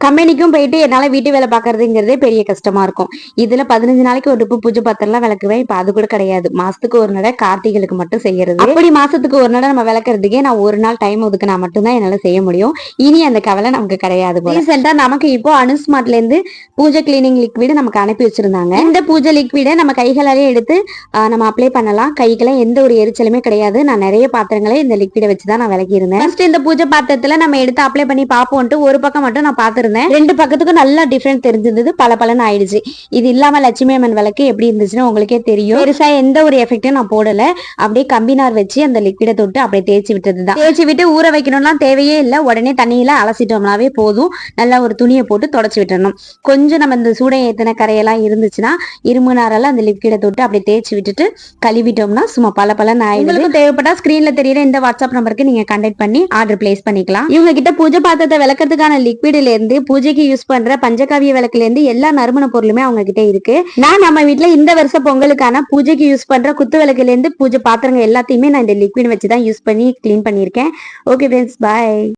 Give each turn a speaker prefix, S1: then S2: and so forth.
S1: கம்பெனிக்கும் போயிட்டு என்னால வீட்டு வேலை பாக்குறதுங்கிறதே பெரிய கஷ்டமா இருக்கும். இதுல 15 நாளைக்கு ஒரு ட்ரிப்பு பூஜை பாத்திரம்லாம் விளக்குவேன். இப்ப அது கூட கிடையாது. மாசத்துக்கு ஒரு நடை கார்த்திகளுக்கு மட்டும் செய்யறது. அப்படி மாசத்துக்கு ஒரு நடை நம்ம விளக்குறதுக்கே நான் ஒரு நாள் டைம் ஒதுக்குனா மட்டும்தான் என்னால செய்ய முடியும். இனி அந்த கவலை நமக்கு கிடையாது. ரீசெண்டா நமக்கு இப்போ அனுஸ்மார்ட்ல இருந்து பூஜை கிளீனிங் லிக்விட் நமக்கு அனுப்பி வச்சிருந்தாங்க. இந்த பூஜை லிக்விட நம்ம கைகளாலே எடுத்து நம்ம அப்ளை பண்ணலாம். கைக்கெல்லாம் எந்த ஒரு எரிச்சலுமே கிடையாது. நான் நிறைய பாத்திரங்களை இந்த லிக்விட வச்சுதான் நான் விளக்கி இருந்தேன். ஃபர்ஸ்ட் இந்த பூஜை பாத்திரத்துல நம்ம எடுத்து அப்ளை பண்ணி பார்ப்போம்ட்டு ஒரு பக்கம் மட்டும் நான் பார்த்திருந்தேன். ரெண்டு பக்கத்துக்கும் நல்லா டிஃபரெண்ட் தெரிஞ்சிருந்தது. பல பலன்னு ஆயிடுச்சு. இது இல்லாம லட்சுமி அம்மன் விளக்கு எப்படி இருந்துச்சுன்னு உங்களுக்கே தெரியும். பெருசா எந்த ஒரு எஃபெக்டும் நான் போடல. அப்படியே கம்பினார் வச்சு அந்த லிக்விட தொட்டு அப்படியே தேய்ச்சி விட்டதுதான். தேய்ச்சி விட்டு ஊற வைக்கணும்லாம் தேவையே இல்லை. உடனே தண்ணியில அலசிட்டோம்னாவே போதும். நல்லா ஒரு துணியை போட்டு தொடச்சு விட்டுறணும். கொஞ்சம் நம்ம இந்த சூட ஏத்தின கரையெல்லாம் இருந்துச்சுன்னா இரும்பு நாரால அந்த லிக்விட தொட்டு அப்படியே தேய்ச்சி விட்டுட்டு கழுவிட்டோம்னா சும்மா பல பலன்னு ஆயிடுது. உங்களுக்கு தேவைப்பட்டா ஸ்கிரீன்ல தெரியற இந்த வாட்ஸ்அப் நம்பருக்கு நீங்க கான்டாக்ட் பண்ணி ஆர்டர் பிளேஸ் பண்ணிக்கலாம். இவங்க கிட்ட பூஜை பாத்திரத்தை விளக்கறதுக்கான லிக்விட்ல இருந்து பூஜைக்கு யூஸ் பண்ற பஞ்சகாவிய விளக்குல இருந்து எல்லா நறுமண பொருளுமே அவங்க கிட்ட இருக்கு. நான் நம்ம வீட்டுல இந்த வருஷ பொங்கலுக்கான பூஜைக்கு யூஸ் பண்ற குத்து விளக்குல இருந்து பூஜை பாத்திரங்கள் எல்லாத்தையுமே நான் இந்த லிக்விட் வச்சுதான் யூஸ் பண்ணி கிளீன் பண்ணிருக்கேன். Okay friends, by.